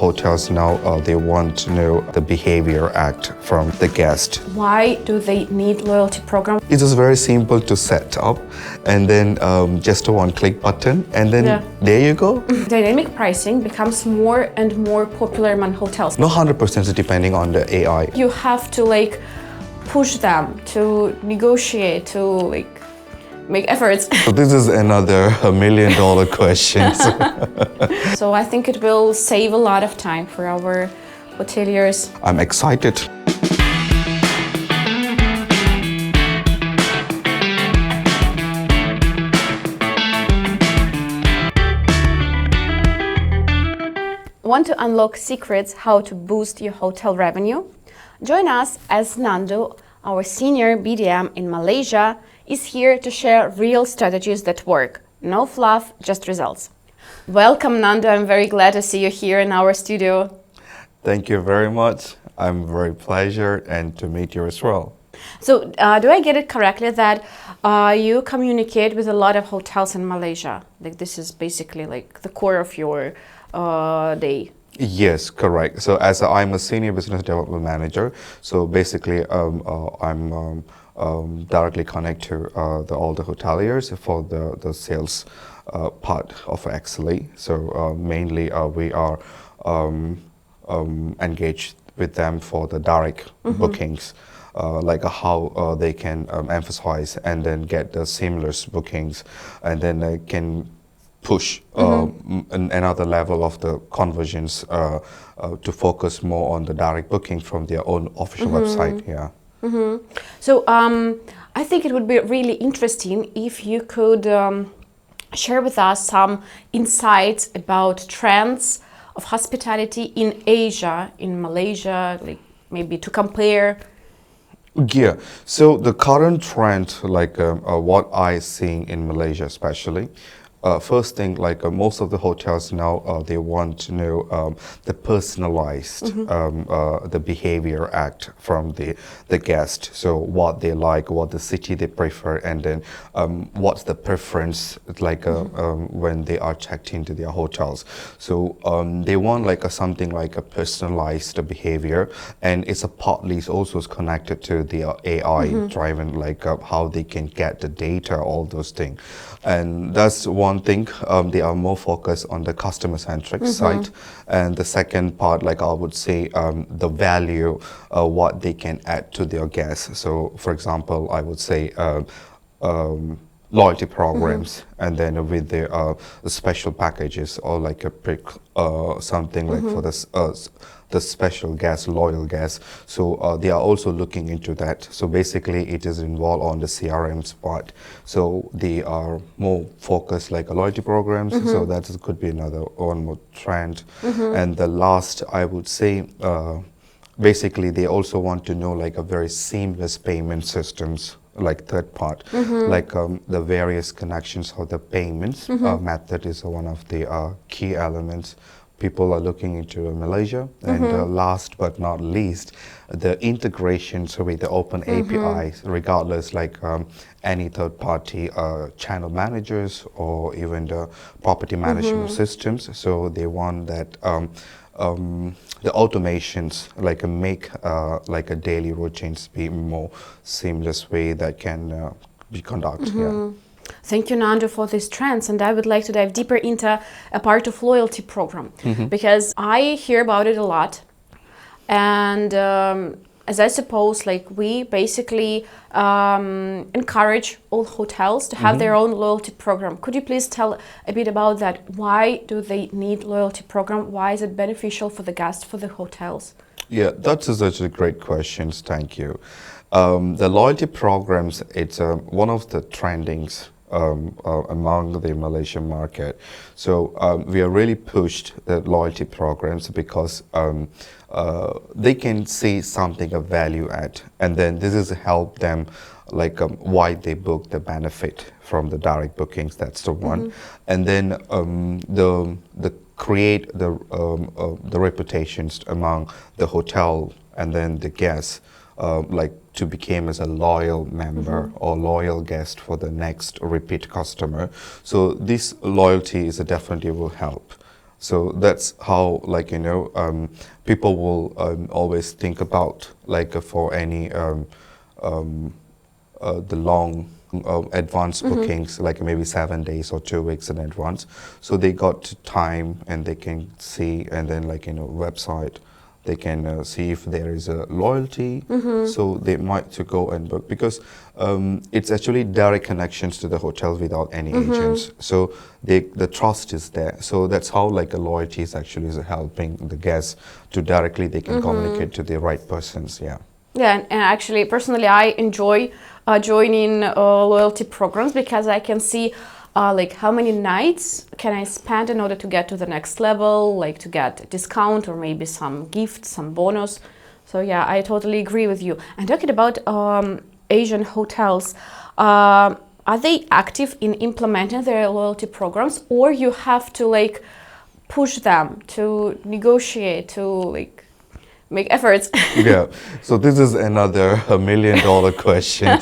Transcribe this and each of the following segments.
hotels now, they want to know the behavior act from the guest. Why do they need loyalty program? It is very simple to set up, and then just a one-click button, and then there you go. Dynamic pricing becomes more and more popular among hotels. No 100% depending on the AI. You have to push them to negotiate, to make efforts. So this is another $1 million question. So I think it will save a lot of time for our hoteliers. I'm excited. Want to unlock secrets how to boost your hotel revenue? Join us as Nando, our senior BDM in Malaysia, is here to share real strategies that work. No fluff, just results. Welcome, Nando. I'm very glad to see you here in our studio. Thank you very much. I'm very pleased and to meet you as well. So, do I get it correctly that you communicate with a lot of hotels in Malaysia? This is basically the core of your day. Yes, correct. So I'm a senior business development manager. So basically, I'm directly connect to all the hoteliers for the sales part of Exely. So mainly we are engaged with them for the direct bookings. How they can emphasize and then get the seamless bookings, and then they can push another level of the conversions to focus more on the direct booking from their own official website. Yeah. So I think it would be really interesting if you could share with us some insights about trends of hospitality in Asia, in Malaysia, maybe to compare. Yeah, so the current trend, what I see in Malaysia especially, first thing, most of the hotels now, they want to know the personalized the behavior act from the guest. So what they like, what the city they prefer, and then what's the preference when they are checked into their hotels. So they want something like a personalized behavior, and it's partly also connected to the AI driven, how they can get the data, all those things. And that's one thing. They are more focused on the customer-centric side, and the second part, I would say, the value, what they can add to their guests. So, for example, I would say loyalty programs, and then with the special packages, or something for the special guests, loyal guests. So they are also looking into that. So basically it is involved on the CRM part. So they are more focused loyalty programs. So that could be one more trend. And the last, I would say, basically they also want to know a very seamless payment systems, third part, the various connections of the payments method is one of the key elements people are looking into Malaysia. And last but not least, the integrations with the open APIs, regardless any third-party channel managers or even the property management systems. So they want that the automations make a daily routines be more seamless way that can be conducted. Yeah. Thank you, Nando, for these trends, and I would like to dive deeper into a part of loyalty program because I hear about it a lot, and as I suppose, we basically encourage all hotels to have their own loyalty program. Could you please tell a bit about that? Why do they need loyalty program? Why is it beneficial for the guests, for the hotels? Yeah, that's such a great question. Thank you. The loyalty programs, it's one of the trendings among the Malaysian market. So we are really pushed the loyalty programs because they can see something of value add, and then this is help them why they book the benefit from the direct bookings. That's the one, and then the create the reputations among the hotel and then the guests. To become as a loyal member or loyal guest for the next repeat customer. So this loyalty is definitely will help. So that's how, like, people will always think about, like, for any um, the long advance bookings, like maybe 7 days or 2 weeks in advance. So they got time and they can see, and then, like, website, they can see if there is a loyalty. So they might to go and book, because it's actually direct connections to the hotel without any agents. So the trust is there. So that's how, like, a loyalty is actually is helping the guests to directly they can communicate to the right persons. Yeah. Yeah, and actually, personally, I enjoy joining loyalty programs because I can see like how many nights can I spend in order to get to the next level, like to get a discount or maybe some gift, some bonus. So yeah, I totally agree with you. And talking about Asian hotels, are they active in implementing their loyalty programs, or you have to like push them to negotiate, to like make efforts? Yeah, so this is another $1 million question.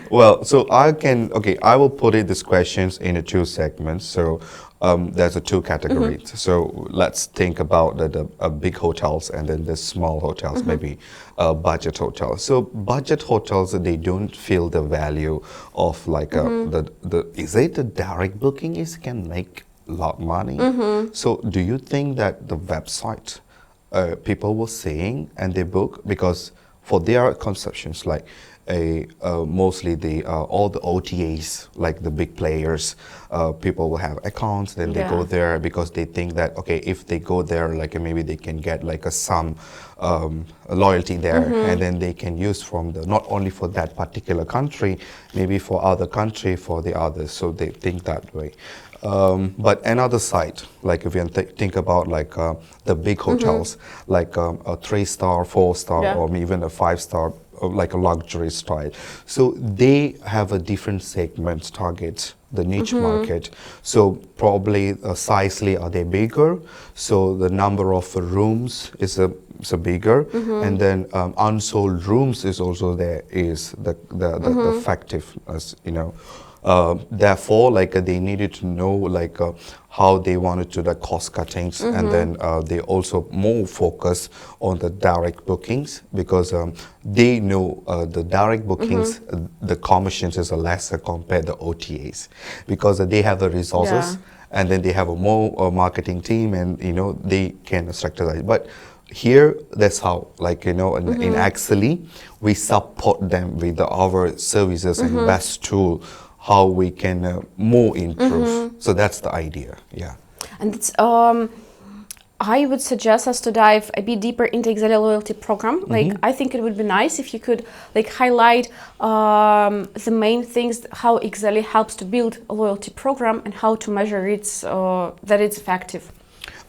Well, so I will put it these questions into two segments. So there's a two categories. So let's think about the big hotels and then the small hotels, maybe budget hotels. So budget hotels, they don't feel the value of, like, is it the direct booking is can make a lot of money? So do you think that the website people were saying and they book, because for their conceptions, like mostly the all the OTAs, like the big players, people will have accounts, then they go there because they think that, okay, if they go there, like maybe they can get like some loyalty there, and then they can use from the not only for that particular country, maybe for other country, for the others. So they think that way. But another side, like if you think about, like the big hotels, like a 3-star, 4-star, or even a 5-star, like a luxury style. So they have a different segment target, the niche market. So probably sizely are they bigger? So the number of rooms is a bigger, and then unsold rooms is also there, is the effectiveness, therefore, like they needed to know, like how they wanted to the cost cuttings, and then they also more focus on the direct bookings, because they know the direct bookings, the commissions is lesser compared to OTAs, because they have the resources, and then they have a more marketing team, and they can strategize. But here, that's how, like, in Exely, we support them with our services and best tool, how we can more improve. So that's the idea. Yeah. And it's I would suggest us to dive a bit deeper into Exely loyalty program. Like, I think it would be nice if you could like highlight the main things, how Exely helps to build a loyalty program and how to measure its that it's effective.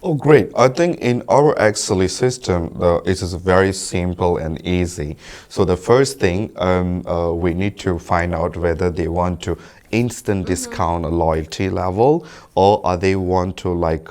Oh, great. I think in our Exely system, it is very simple and easy. So the first thing, we need to find out whether they want to instant discount a loyalty level, or are they want to, like,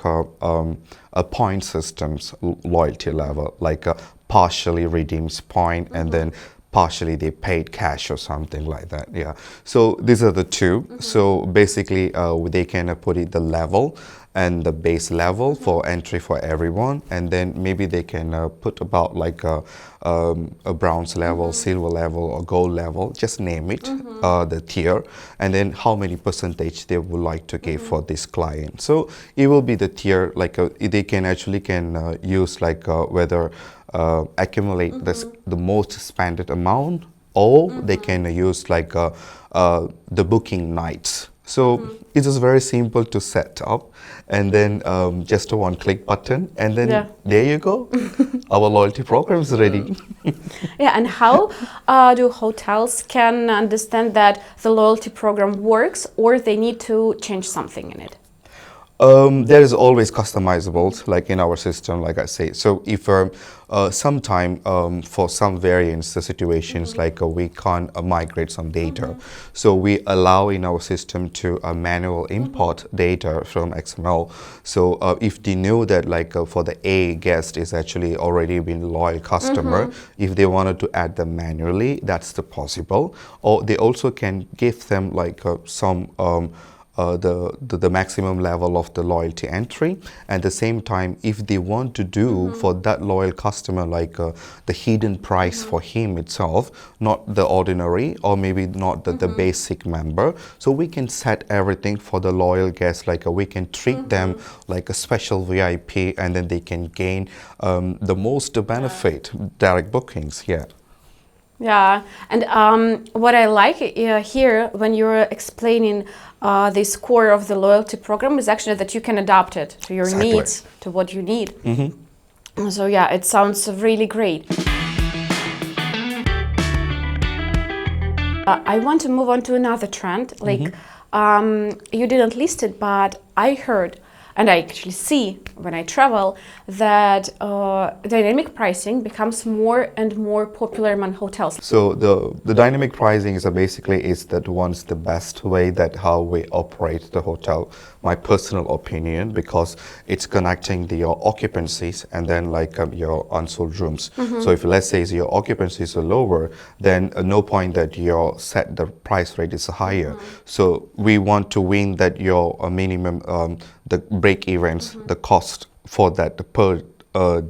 a point systems loyalty level, like a partially redeems point, and then partially they paid cash or something like that. Yeah. So these are the two. So basically, they can put it the level and the base level for entry for everyone, and then maybe they can put about like a bronze level, silver level, or gold level, just name it, the tier, and then how many percentage they would like to give for this client. So it will be the tier, like they can actually use, like whether accumulate the most spent amount, or they can use like the booking nights. So it is very simple to set up, and then just a one-click button, and then there you go. Our loyalty program is ready. Yeah, and how do hotels can understand that the loyalty program works, or they need to change something in it? There is always customizable, like in our system, like I say. So if sometime for some variants, the situations like we can't migrate some data, so we allow in our system to manual import data from XML. So if they know that, like for the A guest is actually already been a loyal customer, if they wanted to add them manually, that's the possible. Or they also can give them like some the maximum level of the loyalty entry. At the same time, if they want to do for that loyal customer like the hidden price for him itself, not the ordinary or maybe not the basic member, so we can set everything for the loyal guests, like we can treat them like a special VIP, and then they can gain the most benefit, direct bookings. Yeah, and what I like here when you're explaining this core of the loyalty program is actually that you can adapt it to your needs, to what you need. So yeah, it sounds really great. I want to move on to another trend. Like you didn't list it, but I heard, and I actually see when I travel, that dynamic pricing becomes more and more popular among hotels. So the dynamic pricing is basically the best way that how we operate the hotel. My personal opinion, because it's connecting your occupancies and then like your unsold rooms. So if let's say your occupancies are lower, then no point that your the price rate is higher. So we want to win that your minimum the break evens, the cost for that per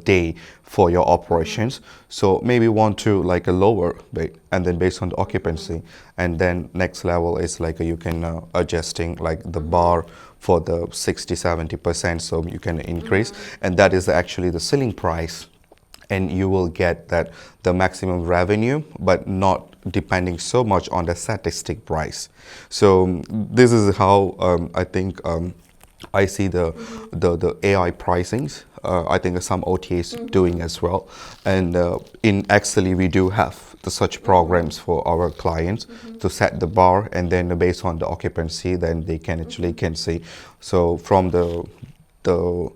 day for your operations. So maybe want to like a lower rate, and then based on the occupancy, and then next level is like you can adjusting like the bar for the 60-70%, so you can increase, and that is actually the ceiling price, and you will get that the maximum revenue, but not depending so much on the statistic price. So this is how I think I see the AI pricings. I think some OTAs doing as well, and in Exely we do have such programs for our clients to set the bar, and then based on the occupancy, then they can actually can see. So from the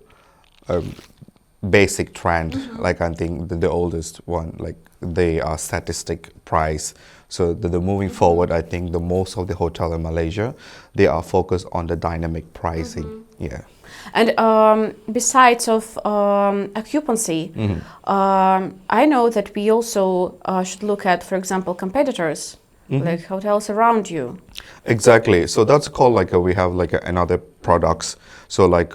basic trend, like I think the oldest one, like they are statistic price. So the moving forward, I think the most of the hotel in Malaysia, they are focused on the dynamic pricing. Yeah. And besides of occupancy, I know that we also should look at, for example, competitors, like hotels around you. Exactly. So that's called like we have like another products. So like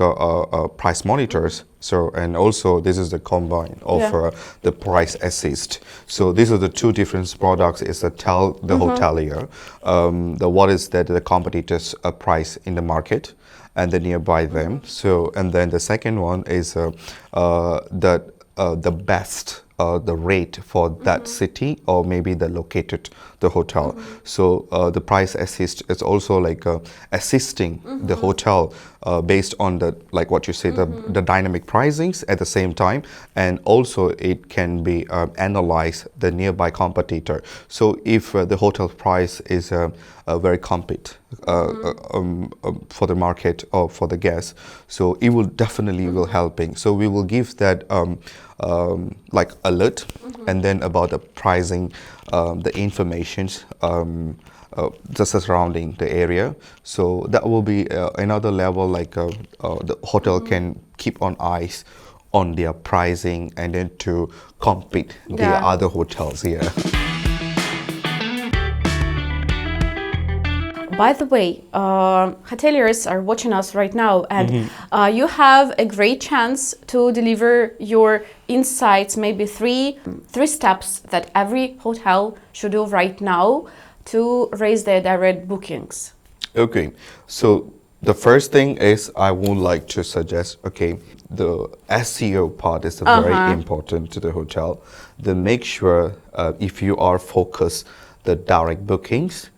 price monitors. So and also this is the combine of the price assist. So these are the two different products. Is to tell the hotelier the what is that the competitors price in the market, and then nearby them. So and then the second one is the best the rate for that city or maybe the located the hotel. So the price assist is also like assisting the hotel based on the like what you say the dynamic pricings at the same time, and also it can be analyze the nearby competitor. So if the hotel price is very compete for the market or for the guests, so it will definitely will helping. So we will give that like alert, and then about the pricing, the informations just surrounding the area. So that will be another level, like the hotel can keep on eyes on their pricing and then to compete the other hotels here. By the way, hoteliers are watching us right now, and you have a great chance to deliver your insights, maybe three steps that every hotel should do right now to raise their direct bookings. Okay, so the first thing is I would like to suggest, okay, the SEO part is very important to the hotel. Then make sure if you are focused the direct bookings,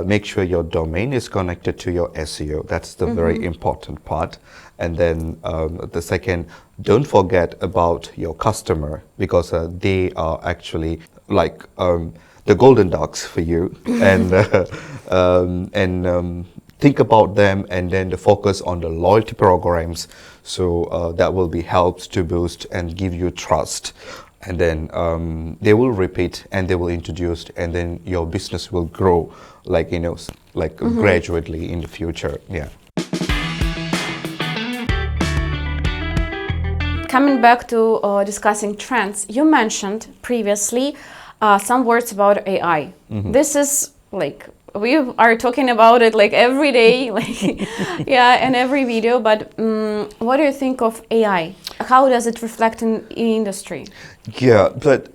make sure your domain is connected to your SEO. That's the very important part. And then the second, don't forget about your customer, because they are actually like the golden ducks for you. And think about them, and then the focus on the loyalty programs. So that will be helped to boost and give you trust. And then they will repeat and they will introduce, and then your business will grow, like, you know, like gradually in the future. Yeah. Coming back to discussing trends, you mentioned previously some words about AI. This is like we are talking about it like every day, like yeah, in every video. But what do you think of AI? How does it reflect in industry? Yeah, but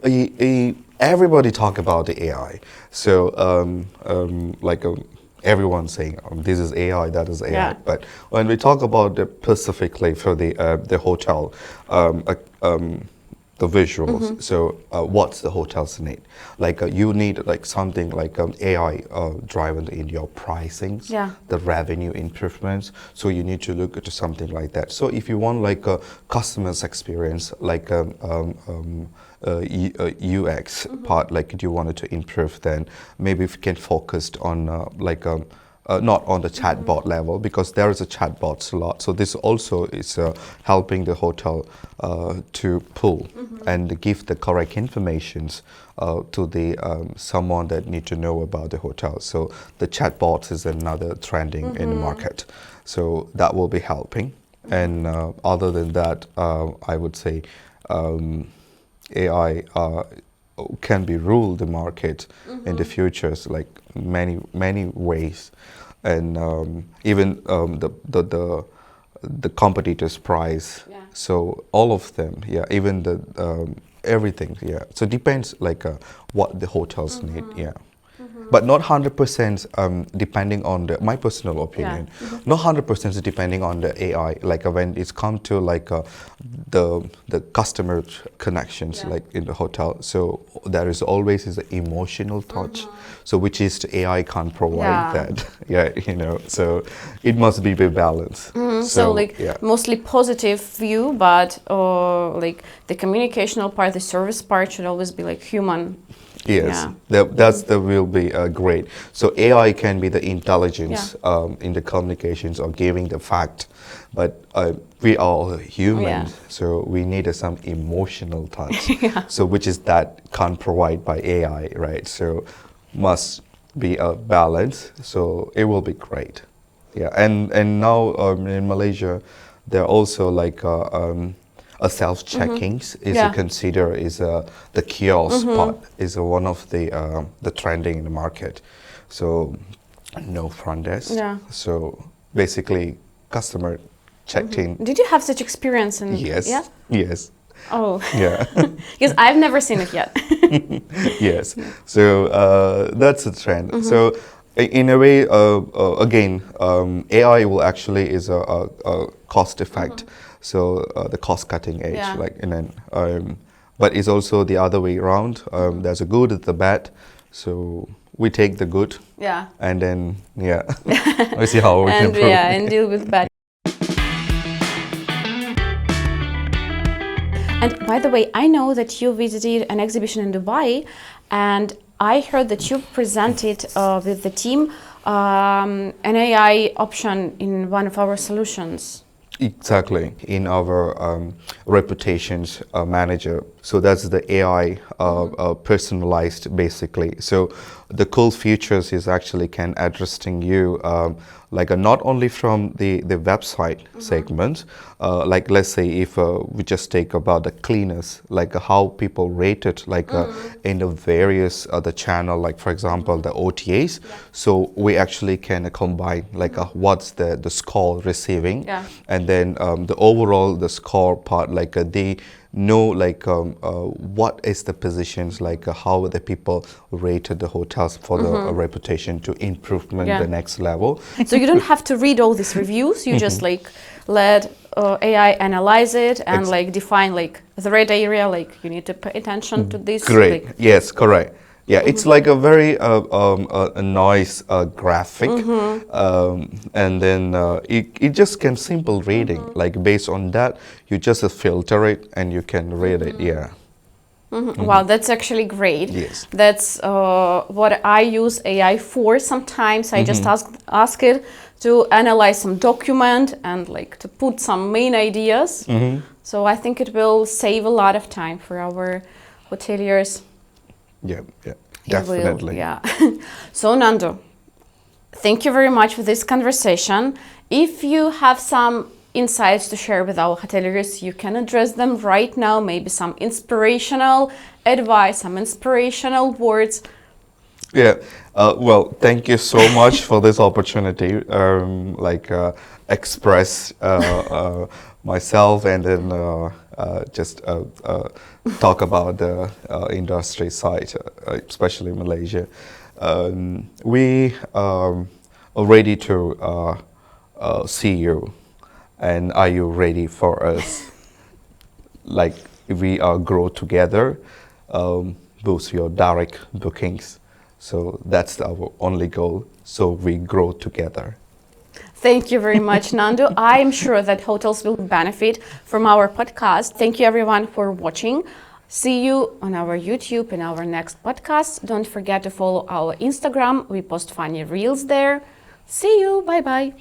everybody talk about the AI. So everyone's saying this is AI, that is AI. Yeah. But when we talk about the specifically for the hotel, the visuals. So what's the hotel's need? Like you need like something like AI driven in your pricings, Yeah. the revenue improvements. So you need to look at something like that. So if you want like a customer's experience, like UX part, like you wanted to improve, then maybe if you can focus on not on the chatbot level, because there is a chatbot a lot. So this also is helping the hotel to pull and give the correct informations to the someone that need to know about the hotel. So the chatbot is another trending in the market. So that will be helping. And other than that, I would say AI can be rule the market in the futures, like many ways, and even the competitors' price. Yeah. So all of them, yeah, even the everything, yeah. So it depends like what the hotels need, yeah. But not 100% depending on my personal opinion. Not 100% depending on the AI. Like when it's come to like the customer connections, like in the hotel. So there is always is an emotional touch. So which is the AI can't provide that. Yeah, you know. So it must be balanced. So like mostly positive view, but like the communicational part, the service part should always be like human. Yes, that will be great. So AI can be the intelligence in the communications or giving the fact, but we are all humans, so we need some emotional touch. So which is that can't provide by AI, right? So must be a balance. So it will be great. Yeah, and now in Malaysia, there are also like a self-checkings is consider is the kiosk part is one of the trending in the market. So no front desk. Yeah. So basically, customer checked in. Did you have such experience? Yes. Yeah. Yes. Oh. Yeah. Because I've never seen it yet. Yes. So that's a trend. So in a way, again, AI will actually is a cost effect. So the cost cutting edge, like and then, but it's also the other way around. There's a good and the bad. So we take the good. Yeah. And then we see how we can improve. Yeah, and deal with bad. And by the way, I know that you visited an exhibition in Dubai, and I heard that you presented with the team an AI option in one of our solutions. Exactly, in our reputations manager. So that's the AI personalized basically. So the cool features is actually can addressing you like not only from the website segment, like let's say if we just take about the cleaners, like how people rate it, like in the various other channel, like for example the OTAs. So we actually can combine like what's the score receiving, and then the overall the score part, like they know like what is the positions, like how the people rated the hotels for the reputation to improvement the next level. So you don't have to read all these reviews, you just like let AI analyze it and like define like the red area, like you need to pay attention to this. Great, like, yes, correct. Yeah, it's like a very a nice graphic, and then it just can simple reading. Like based on that, you just filter it and you can read it. Yeah. Wow, that's actually great. Yes. That's what I use AI for. Sometimes I just ask it to analyze some document and like to put some main ideas. So I think it will save a lot of time for our hoteliers. Yeah, definitely. Yeah. So Nando, thank you very much for this conversation. If you have some insights to share with our hoteliers, you can address them right now. Maybe some inspirational advice, some inspirational words. Yeah. Well, thank you so much for this opportunity. Express myself and then just talk about the industry side, especially Malaysia. We are ready to see you, and are you ready for us? Like we grow together, boost your direct bookings. So that's our only goal. So we grow together. Thank you very much, Nando. I am sure that hotels will benefit from our podcast. Thank you, everyone, for watching. See you on our YouTube and our next podcast. Don't forget to follow our Instagram. We post funny reels there. See you. Bye bye.